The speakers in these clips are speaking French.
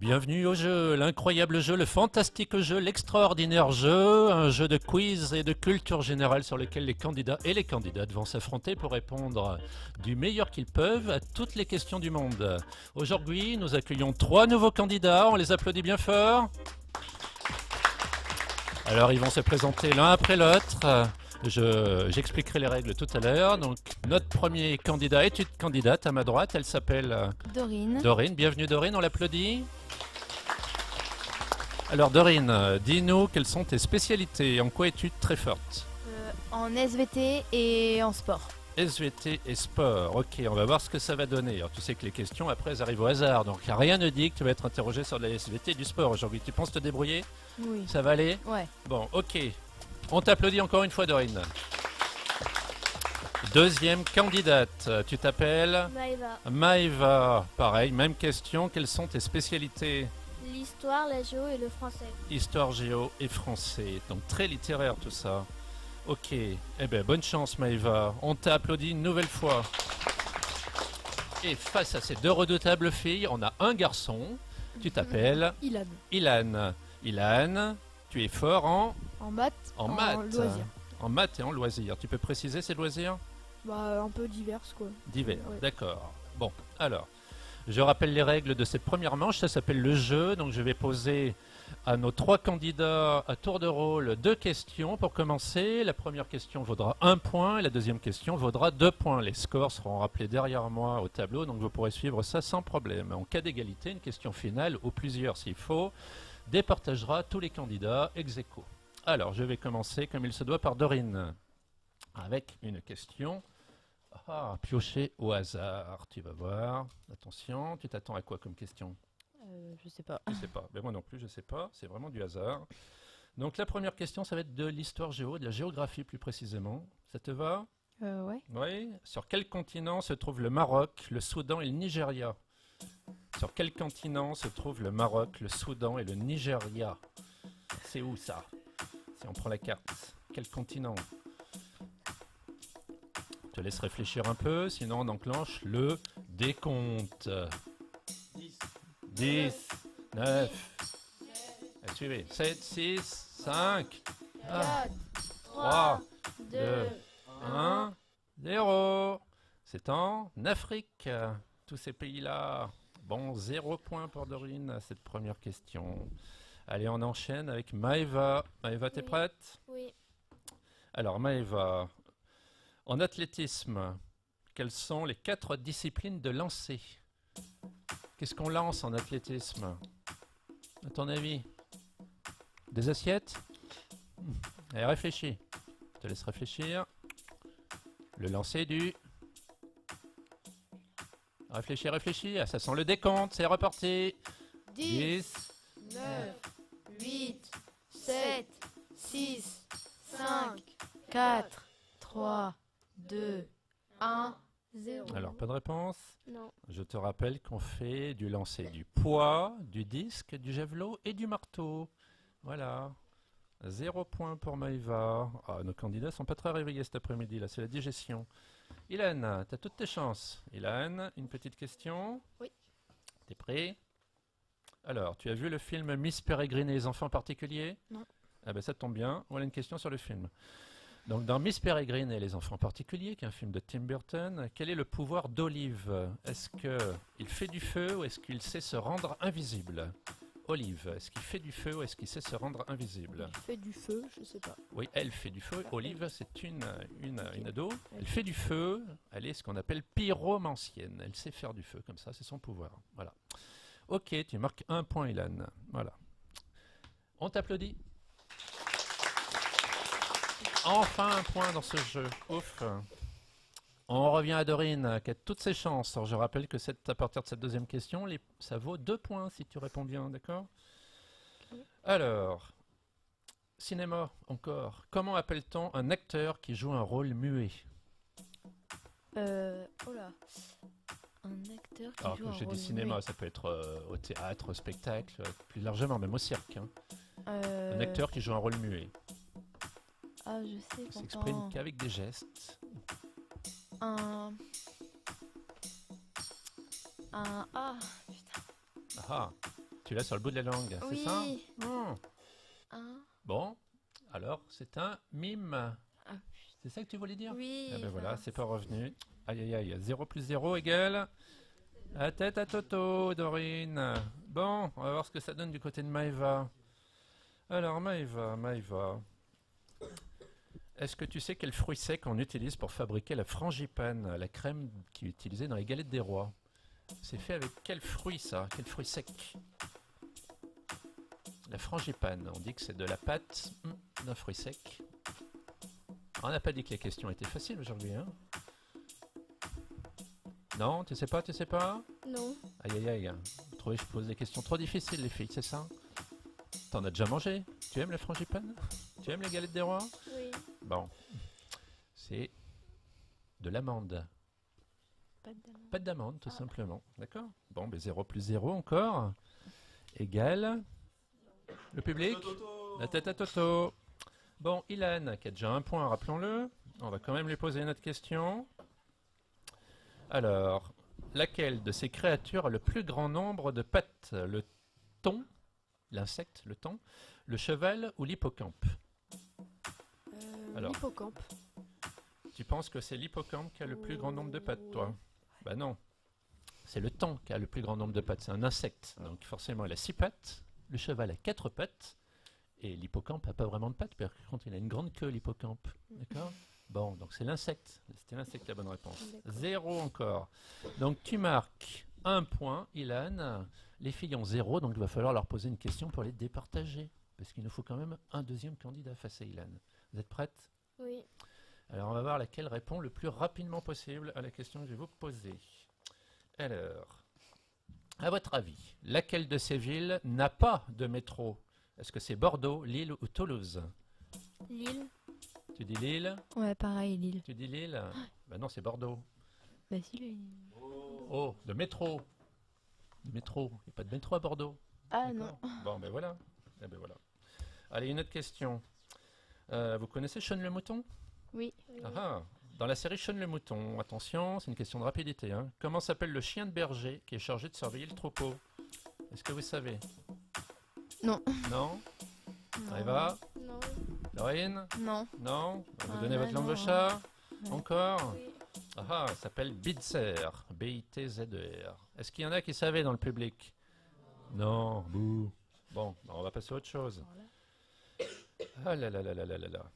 Bienvenue au jeu, l'incroyable jeu, le fantastique jeu, l'extraordinaire jeu, un jeu de quiz et de culture générale sur lequel les candidats et les candidates vont s'affronter pour répondre du meilleur qu'ils peuvent à toutes les questions du monde. Aujourd'hui, nous accueillons 3 nouveaux candidats, on les applaudit bien fort. Alors, ils vont se présenter l'un après l'autre. J'expliquerai les règles tout à l'heure. Donc, notre premier candidat est une candidate à ma droite. Elle s'appelle Dorine. Dorine. Bienvenue Dorine, on l'applaudit. Alors Dorine, dis-nous quelles sont tes spécialités, en quoi es-tu très forte? En SVT et en sport. SVT et sport, ok, on va voir ce que ça va donner. Alors tu sais que les questions après elles arrivent au hasard, donc rien ne dit que tu vas être interrogé sur de la SVT et du sport aujourd'hui. Tu penses te débrouiller? Oui. Ça va aller? Ouais. Bon, ok. On t'applaudit encore une fois Dorine. Deuxième candidate, tu t'appelles? Maëva. Maëva, pareil, même question, quelles sont tes spécialités? L'histoire, la géo et le français. Histoire, géo et français. Donc très littéraire tout ça. Ok. Eh bien, bonne chance Maëva. On t'a applaudi une nouvelle fois. Et face à ces deux redoutables filles, on a un garçon. Tu t'appelles Ilan. Ilan. Ilan, tu es fort En maths. en maths. loisirs. En maths et en loisirs. Tu peux préciser ces loisirs? Bah, un peu divers quoi. Divers, Ouais. d'accord. Bon, alors, je rappelle les règles de cette première manche, ça s'appelle le jeu, donc je vais poser à nos 3 candidats à tour de rôle 2 questions pour commencer. La première question vaudra 1 point et la deuxième question vaudra 2 points. Les scores seront rappelés derrière moi au tableau, donc vous pourrez suivre ça sans problème. En cas d'égalité, une question finale, ou plusieurs s'il faut, départagera tous les candidats ex aequo. Alors, je vais commencer comme il se doit par Dorine, avec une question. Piocher au hasard, tu vas voir. Attention, tu t'attends à quoi comme question? Je sais pas. Je sais pas. Ben moi non plus, je sais pas. C'est vraiment du hasard. Donc la première question, ça va être de l'histoire géo, de la géographie plus précisément. Ça te va? Ouais. Oui. Sur quel continent se trouve le Maroc, le Soudan et le Nigeria? Sur quel continent se trouve le Maroc, le Soudan et le Nigeria? C'est où ça? Si on prend la carte, quel continent? Je te laisse réfléchir un peu, sinon on enclenche le décompte. 10, 9, suivez, 7, 6, 5, 4, 3, 2, 1, 0. C'est en Afrique, tous ces pays-là. Bon, 0 point pour Dorine à cette première question. Allez, on enchaîne avec Maëva. Maëva, t'es Oui. prête? Oui. Alors Maëva, en athlétisme, quelles sont les 4 disciplines de lancer? Qu'est-ce qu'on lance en athlétisme? À ton avis? Des assiettes? Allez, réfléchis. Je te laisse réfléchir. Le lancer du... Réfléchis, réfléchis. Ah, ça sent le décompte, c'est reparti. 10, 9, 8, 7, 6, 5, 4, 3, 2, 1, 0. Alors, pas de réponse. Non. Je te rappelle qu'on fait du lancer du poids, du disque, du javelot et du marteau. Voilà. 0 point pour Maëva. Ah, nos candidats sont pas très réveillés cet après-midi, là, c'est la digestion. Ilan, tu as toutes tes chances. Ilan, une petite question? Oui. T'es prêt? Alors, tu as vu le film Miss Peregrine et les enfants particuliers? Non. Ah ben ça tombe bien, voilà une question sur le film. Donc dans Miss Peregrine et les enfants particuliers, qui est un film de Tim Burton, quel est le pouvoir d'Olive? Est-ce qu'il fait du feu ou est-ce qu'il sait se rendre invisible? Olive, est-ce qu'il fait du feu ou est-ce qu'il sait se rendre invisible? Il fait du feu, je sais pas. Oui, elle fait du feu. Olive, c'est une ado. Elle fait du feu. Elle est ce qu'on appelle pyromancienne. Elle sait faire du feu, comme ça, c'est son pouvoir. Voilà. Ok, tu marques 1 point, Ilan. Voilà. On t'applaudit. Enfin un point dans ce jeu. Ouf. On revient à Dorine, qui a toutes ses chances. Alors, je rappelle que à partir de cette deuxième question, ça vaut 2 points si tu réponds bien, d'accord? Alors, cinéma, encore. Comment appelle-t-on un acteur qui joue un rôle muet? Oh là. Un acteur qui Alors, joue quand un j'ai rôle dit cinéma, muet. ça peut être au théâtre, au spectacle, plus largement, même au cirque. Hein. Un Euh, acteur qui joue un rôle muet. Ah, je sais, Il s'exprime Quentin. qu'avec des gestes. Un... Ah, putain. Ah, Tu l'as sur le bout de la langue, c'est Oui. ça? Hmm. Un. Bon, alors c'est un mime. Ah, C'est ça que tu voulais dire? Oui. Ah ben voilà, enfin, c'est pas revenu. Aïe aïe aïe, 0 plus 0 égale la tête à Toto, Dorine. Bon, on va voir ce que ça donne du côté de Maëva. Alors Maëva. Est-ce que tu sais quel fruit sec on utilise pour fabriquer la frangipane, la crème qui est utilisée dans les galettes des rois? C'est fait avec quel fruit ça? Quel fruit sec? La frangipane, on dit que c'est de la pâte d'un fruit sec. On n'a pas dit que les questions étaient faciles aujourd'hui, hein? Non, tu sais pas? Non. Aïe aïe aïe. Vous trouvez que je pose des questions trop difficiles, les filles, c'est ça? T'en as déjà mangé? Tu aimes la frangipane? Tu aimes les galettes des rois? Oui. Bon. C'est de l'amande. pas d'amande. Pas d'amande, tout simplement. D'accord? Bon, ben 0 plus 0 encore. Égale. Le public? La tête à Toto. Bon, Ilan, qui a déjà un point, rappelons-le. On va quand même lui poser une autre question. Alors, laquelle de ces créatures a le plus grand nombre de pattes? Le thon, l'insecte, le thon, le cheval ou l'hippocampe? Alors. L'hippocampe. Tu penses que c'est l'hippocampe qui a le plus grand nombre de pattes, toi? Bah non. C'est le thon qui a le plus grand nombre de pattes. C'est un insecte. Donc forcément, il a 6 pattes. Le cheval a 4 pattes. Et l'hippocampe n'a pas vraiment de pattes. Par contre, il a une grande queue, l'hippocampe. D'accord? Bon, donc c'est l'insecte. C'était l'insecte la bonne réponse. 0 encore. Donc tu marques 1 point, Ilan. Les filles ont 0, donc il va falloir leur poser une question pour les départager. Parce qu'il nous faut quand même un deuxième candidat face à Ilan. Vous êtes prêtes? Oui. Alors on va voir laquelle répond le plus rapidement possible à la question que je vais vous poser. Alors, à votre avis, laquelle de ces villes n'a pas de métro? Est-ce que c'est Bordeaux, Lille ou Toulouse? Lille. Tu dis Lille? Ouais, pareil, Lille. Tu dis Lille? Ben non, c'est Bordeaux. Bah si, le... Oh, de métro. De métro. Il n'y a pas de métro à Bordeaux. Ah D'accord. non. Bon, ben voilà. Eh ben voilà. Allez, une autre question. Vous connaissez Sean le Mouton? Oui. Ah ah. Dans la série Sean le Mouton, attention, c'est une question de rapidité. Hein. Comment s'appelle le chien de berger qui est chargé de surveiller le troupeau? Est-ce que vous savez? Non. Non? Eva? Non. Lorraine? Non. Non? Vous Ah, donnez bah votre langue non. au chat? Ouais. Encore? Oui. Ah ah, ça s'appelle Bitzer. B-I-T-Z-E-R. Est-ce qu'il y en a qui savaient dans le public? Non, bouh. Bon, on va passer à autre chose. Ah là là là là là là là.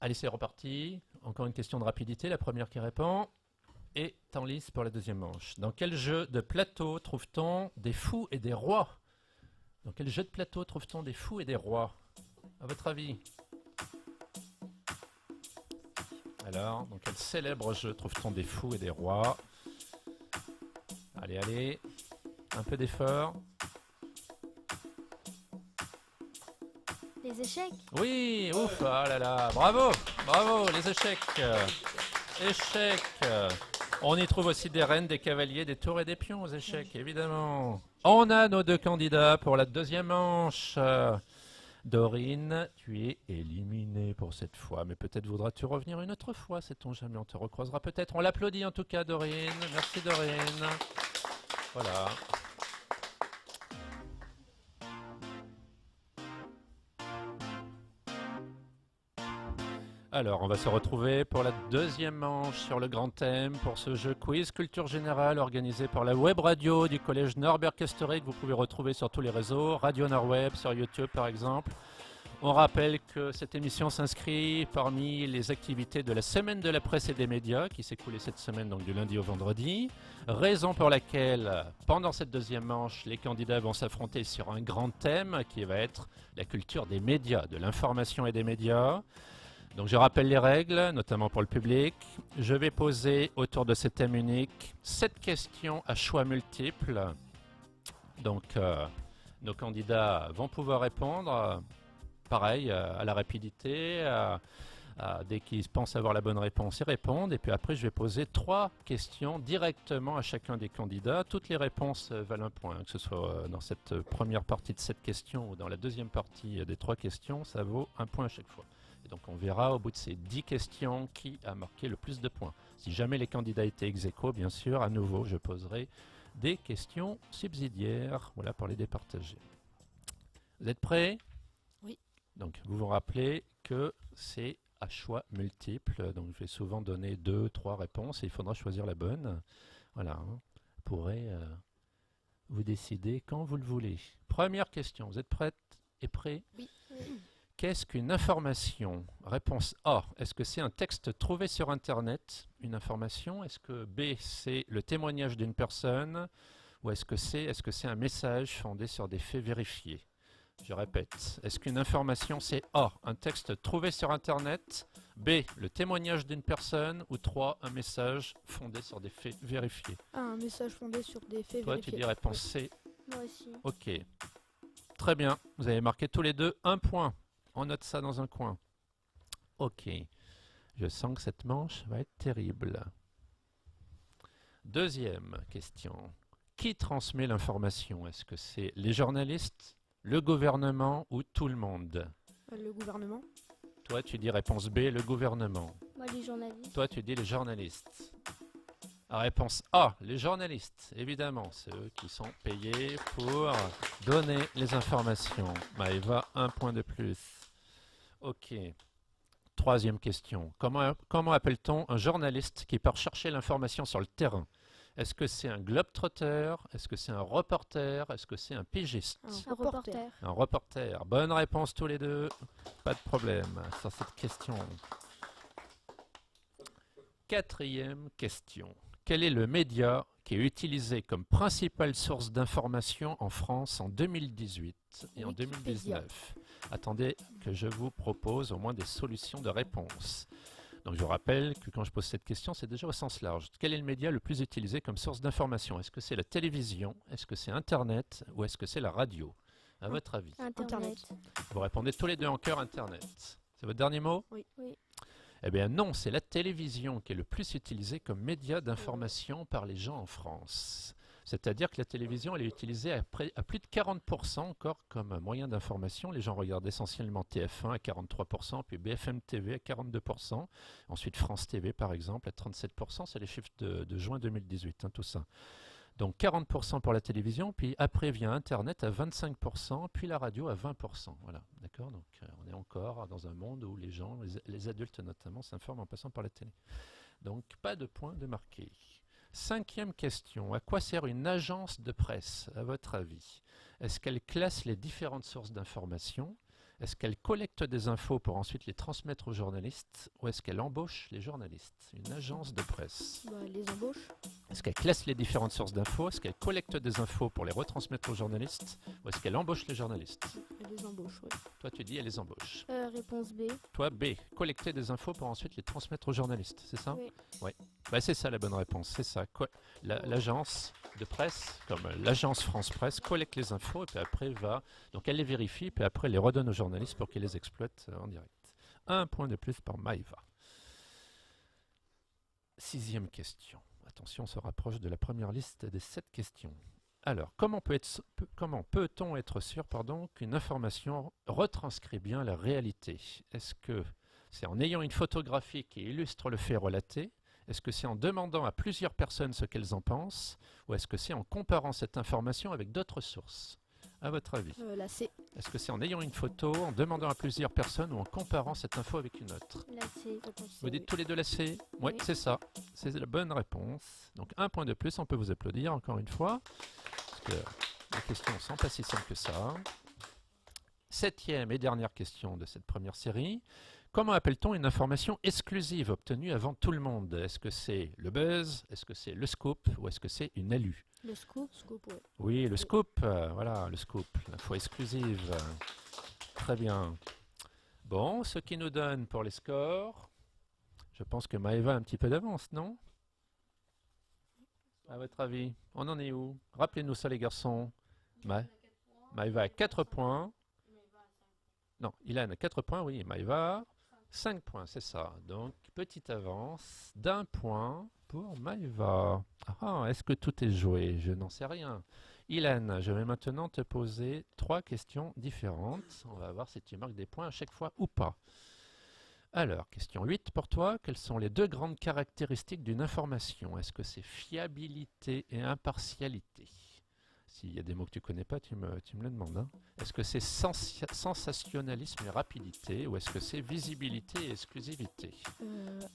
Allez, c'est reparti. Encore une question de rapidité, la première qui répond. Et en lice pour la deuxième manche. Dans quel jeu de plateau trouve-t-on des fous et des rois? Dans quel jeu de plateau trouve-t-on des fous et des rois? À votre avis? Alors, dans quel célèbre jeu trouve-t-on des fous et des rois? Allez, allez. Un peu d'effort. Les échecs. Oui, ouf, ah là là, bravo, bravo, les échecs. Échecs. On y trouve aussi des reines, des cavaliers, des tours et des pions aux échecs, évidemment. On a nos deux candidats pour la deuxième manche. Dorine, tu es éliminée pour cette fois, mais peut-être voudras-tu revenir une autre fois, sait-on jamais, on te recroisera peut-être. On l'applaudit en tout cas, Dorine. Merci, Dorine. Voilà. Alors, on va se retrouver pour la deuxième manche sur le grand thème pour ce jeu quiz culture générale organisé par la web radio du collège Norbert Castoré que vous pouvez retrouver sur tous les réseaux, Radio Norweb sur YouTube par exemple. On rappelle que cette émission s'inscrit parmi les activités de la semaine de la presse et des médias qui s'est écoulée cette semaine, donc du lundi au vendredi. Raison pour laquelle, pendant cette deuxième manche, les candidats vont s'affronter sur un grand thème qui va être la culture des médias, de l'information et des médias. Donc je rappelle les règles, notamment pour le public. Je vais poser autour de ce thème unique 7 questions à choix multiples. Donc nos candidats vont pouvoir répondre, pareil, à la rapidité, dès qu'ils pensent avoir la bonne réponse, ils répondent. Et puis après, je vais poser 3 questions directement à chacun des candidats. Toutes les réponses valent un point, que ce soit dans cette première partie de 7 questions ou dans la deuxième partie des 3 questions, ça vaut un point à chaque fois. Et donc on verra au bout de ces 10 questions qui a marqué le plus de points. Si jamais les candidats étaient ex aequo, bien sûr, à nouveau, je poserai des questions subsidiaires. Voilà pour les départager. Vous êtes prêts? Oui. Donc vous vous rappelez que c'est à choix multiple. Donc je vais souvent donner 2, 3 réponses et il faudra choisir la bonne. Voilà. Vous pourrez vous décider quand vous le voulez. Première question. Vous êtes prêtes et prêts? Oui. Qu'est-ce qu'une information? Réponse A. Est-ce que c'est un texte trouvé sur Internet? Une information? Est-ce que B, c'est le témoignage d'une personne? Ou est-ce que c'est un message fondé sur des faits vérifiés? Je répète. Est-ce qu'une information, c'est A, un texte trouvé sur Internet? B, le témoignage d'une personne? Ou 3, un message fondé sur des faits vérifiés? Un message fondé sur des faits Toi, vérifiés. tu dis réponse C. Moi aussi. Ok. Très bien. Vous avez marqué tous les deux un point. On note ça dans un coin. Ok. Je sens que cette manche va être terrible. Deuxième question. Qui transmet l'information? Est-ce que c'est les journalistes, le gouvernement ou tout le monde? Le gouvernement. Toi, tu dis réponse B, le gouvernement. Moi, les journalistes. Toi, tu dis les journalistes. Réponse A, les journalistes. Évidemment, c'est eux qui sont payés pour donner les informations. Maëva, un point de plus. Ok. Troisième question. Comment appelle-t-on un journaliste qui part chercher l'information sur le terrain? Est-ce que c'est un globe-trotter? Est-ce que c'est un reporter? Est-ce que c'est un pigiste? Un Un reporter. Un reporter. Bonne réponse tous les deux. Pas de problème sur cette question. Quatrième question. Quel est le média qui est utilisé comme principale source d'information en France en 2018 et en Wikipédia. 2019? Attendez que je vous propose au moins des solutions de réponse. Donc je vous rappelle que quand je pose cette question, c'est déjà au sens large. Quel est le média le plus utilisé comme source d'information? Est-ce que c'est la télévision? Est-ce que c'est Internet? Ou est-ce que c'est la radio? À votre avis? Internet. Vous répondez tous les deux en cœur Internet. C'est votre dernier mot? Oui. Oui. Eh bien non, c'est la télévision qui est le plus utilisée comme média d'information par les gens en France. C'est-à-dire que la télévision, elle est utilisée à plus de 40% encore comme moyen d'information. Les gens regardent essentiellement TF1 à 43%, puis BFM TV à 42%, ensuite France TV par exemple à 37%, c'est les chiffres de juin 2018, tout ça. Donc 40% pour la télévision, puis après vient Internet à 25%, puis la radio à 20%. Voilà, d'accord? Donc on est encore dans un monde où les gens, les adultes notamment, s'informent en passant par la télé. Donc pas de point de marqué. Cinquième question. À quoi sert une agence de presse, à votre avis? Est-ce qu'elle classe les différentes sources d'information? Est-ce qu'elle collecte des infos pour ensuite les transmettre aux journalistes? Ou est-ce qu'elle embauche les journalistes? Une agence de presse. Les embauches. Est-ce qu'elle classe les différentes sources d'infos? Est-ce qu'elle collecte des infos pour les retransmettre aux journalistes? Ou est-ce qu'elle embauche les journalistes? Elle les embauche, oui. Toi, tu dis elle les embauche. Réponse B. Toi, B, collecter des infos pour ensuite les transmettre aux journalistes, c'est ça? Oui. Oui. Bah, c'est ça la bonne réponse, c'est ça. L'agence de presse, comme l'agence France Presse, collecte les infos et puis après va... Donc elle les vérifie, puis après elle les redonne aux journalistes pour qu'ils les exploitent en direct. Un point de plus par Maëva. Sixième question. Attention, on se rapproche de la première liste des 7 questions. Alors, comment peut-on être sûr qu'une information retranscrit bien la réalité? Est-ce que c'est en ayant une photographie qui illustre le fait relaté? Est-ce que c'est en demandant à plusieurs personnes ce qu'elles en pensent? Ou est-ce que c'est en comparant cette information avec d'autres sources? À votre avis? La C. Est-ce que c'est en ayant une photo, en demandant à plusieurs personnes ou en comparant cette info avec une autre? La C. Vous dites tous les deux la C? Oui, Oui. c'est ça. C'est la bonne réponse. Donc un point de plus, on peut vous applaudir encore une fois. Parce que les questions ne sont pas si simples que ça. Septième et dernière question de cette première série. Comment appelle-t-on une information exclusive obtenue avant tout le monde? Est-ce que c'est le buzz? Est-ce que c'est le scoop? Ou est-ce que c'est une alu? Le scoop. Scoop, ouais. Oui, le scoop. Voilà, le scoop. L'info exclusive. Très bien. Bon, ce qui nous donne pour les scores, je pense que Maëva a un petit peu d'avance, non? À votre avis, on en est où? Rappelez-nous ça les garçons. Maëva a 4 points. Non, Ilan a 4 points, oui, Maëva a 5 points, c'est ça. Donc, petite avance d'un point pour Maëva. Ah, est-ce que tout est joué? Je n'en sais rien. Ilan, je vais maintenant te poser 3 questions différentes. On va voir si tu marques des points à chaque fois ou pas. Alors, question 8 pour toi. Quelles sont les deux grandes caractéristiques d'une information? Est-ce que c'est fiabilité et impartialité? S'il y a des mots que tu ne connais pas, tu me le demandes. Hein. Est-ce que c'est sensationnalisme et rapidité ou est-ce que c'est visibilité et exclusivité?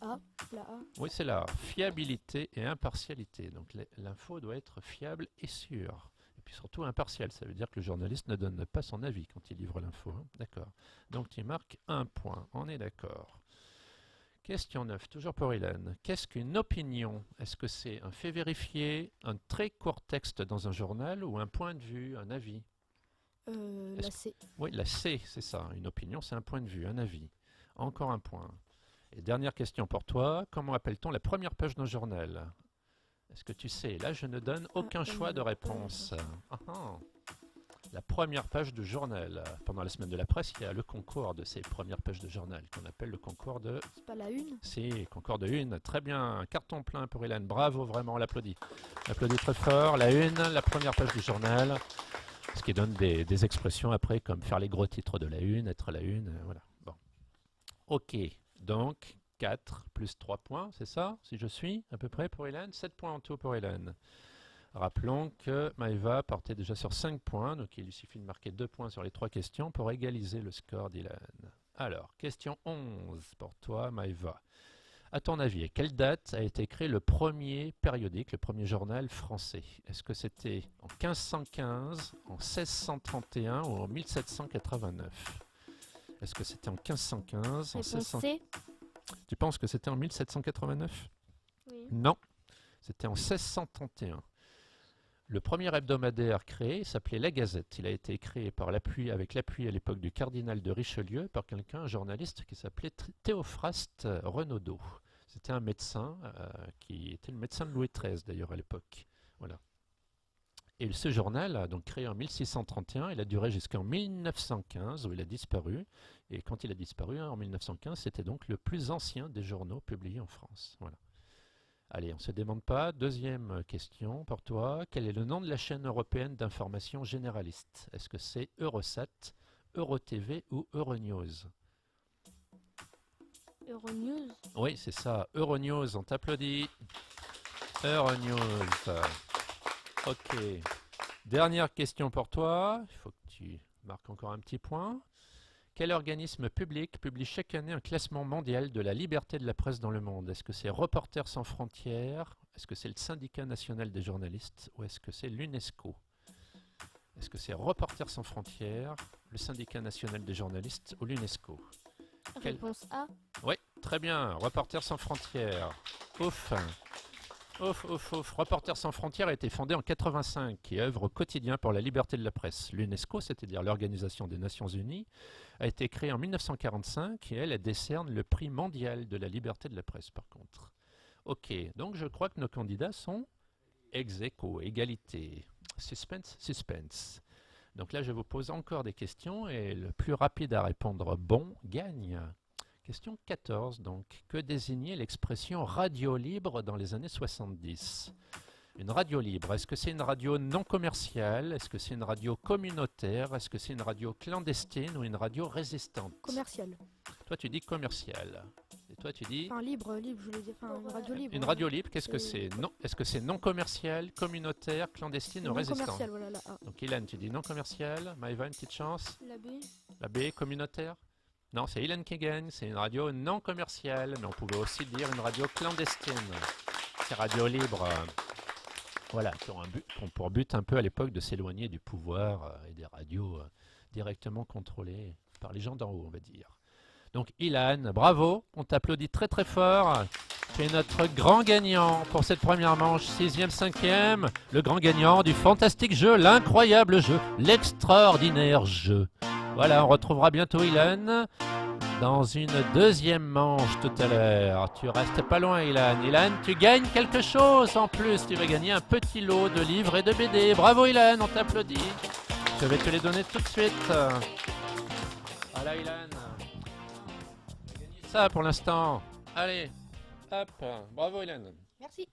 A, la A. Oui, c'est là. Fiabilité et impartialité. Donc l'info doit être fiable et sûre. Et puis surtout impartial. Ça veut dire que le journaliste ne donne pas son avis quand il livre l'info. Hein. D'accord. Donc tu marques 1 point. On est d'accord. Question 9, toujours pour Hélène. Qu'est-ce qu'une opinion? Est-ce que c'est un fait vérifié, un très court texte dans un journal ou un point de vue, un avis? La C. Oui, la C, c'est ça. Une opinion, c'est un point de vue, un avis. Encore un point. Et dernière question pour toi. Comment appelle-t-on la première page d'un journal? Est-ce que tu sais? Là, je ne donne aucun choix de réponse. La première page du journal. Pendant la semaine de la presse, il y a le concours de ces premières pages de journal qu'on appelle le concours de... C'est pas la une? Si, concours de une. Très bien. Carton plein pour Hélène. Bravo, vraiment, on l'applaudit. On l'applaudit très fort. La une, la première page du journal. Ce qui donne des expressions après comme faire les gros titres de la une, être la une. Voilà. Bon. Ok. Donc, 4 plus 3 points, c'est ça? Si je suis à peu près pour Hélène. 7 points en tout pour Hélène. Rappelons que Maëva partait déjà sur 5 points, donc il lui suffit de marquer 2 points sur les 3 questions pour égaliser le score d'Hélène. Alors, question 11 pour toi, Maëva. À ton avis, à quelle date a été créé le premier périodique, le premier journal français? Est-ce que c'était en 1515, en 1631 ou en 1789? Est-ce que c'était en 1515, en Réponse 1600... C. Tu penses que c'était en 1789? Oui. Non, c'était en 1631. Le premier hebdomadaire créé s'appelait La Gazette. Il a été créé avec l'appui à l'époque du cardinal de Richelieu par quelqu'un, un journaliste qui s'appelait Théophraste Renaudot. C'était un médecin qui était le médecin de Louis XIII d'ailleurs à l'époque. Voilà. Et ce journal a donc créé en 1631, il a duré jusqu'en 1915 où il a disparu. Et quand il a disparu en 1915, c'était donc le plus ancien des journaux publiés en France. Voilà. Allez, on ne se demande pas. Deuxième question pour toi. Quel est le nom de la chaîne européenne d'information généraliste? Est-ce que c'est Eurosat, EuroTV ou Euronews? Euronews. Oui, c'est ça. Euronews, on t'applaudit. Euronews. Ok. Dernière question pour toi. Il faut que tu marques encore un petit point. Quel organisme public publie chaque année un classement mondial de la liberté de la presse dans le monde? Est-ce que c'est Reporters sans frontières? Est-ce que c'est le syndicat national des journalistes? Ou est-ce que c'est l'UNESCO? Est-ce que c'est Reporters sans frontières, le syndicat national des journalistes ou l'UNESCO? Réponse A. Oui, très bien. Reporters sans frontières. Ouf. Ouf, ouf, ouf. Reporters sans frontières a été fondé en 1985 et œuvre au quotidien pour la liberté de la presse. L'UNESCO, c'est-à-dire l'Organisation des Nations Unies, a été créée en 1945 et elle décerne le prix mondial de la liberté de la presse par contre. Ok, donc je crois que nos candidats sont ex aequo, égalité. Suspense, suspense. Donc là, je vous pose encore des questions et le plus rapide à répondre bon gagne. Question 14, donc. Que désignait l'expression radio libre dans les années 70? Une radio libre, est-ce que c'est une radio non commerciale? Est-ce que c'est une radio communautaire? Est-ce que c'est une radio clandestine ou une radio résistante? Commercial. Toi, tu dis commercial. Et toi, tu dis... Enfin, libre, je voulais dire. Enfin, une radio libre. Une radio libre, qu'est-ce que c'est? Non. Est-ce que c'est non commercial, communautaire, clandestine ou Non résistante? commercial, voilà, la A. Donc, Hélène, tu dis non commercial. Maëva, une petite chance. La B. La B, communautaire? Non, c'est Hélène qui gagne. C'est une radio non commerciale, mais on pouvait aussi dire une radio clandestine. C'est radio libre. Voilà, qui ont pour but un peu à l'époque de s'éloigner du pouvoir et des radios directement contrôlées par les gens d'en haut, on va dire. Donc, Ilan, bravo, on t'applaudit très très fort. Tu es notre grand gagnant pour cette première manche, 6e, 5e. Le grand gagnant du fantastique jeu, l'incroyable jeu, l'extraordinaire jeu. Voilà, on retrouvera bientôt Ilan dans une deuxième manche tout à l'heure. Tu restes pas loin, Ilan. Ilan, tu gagnes quelque chose en plus. Tu vas gagner un petit lot de livres et de BD. Bravo, Ilan, on t'applaudit. Je vais te les donner tout de suite. Voilà, Ilan. Tu as gagné ça pour l'instant. Allez, hop. Bravo, Ilan. Merci.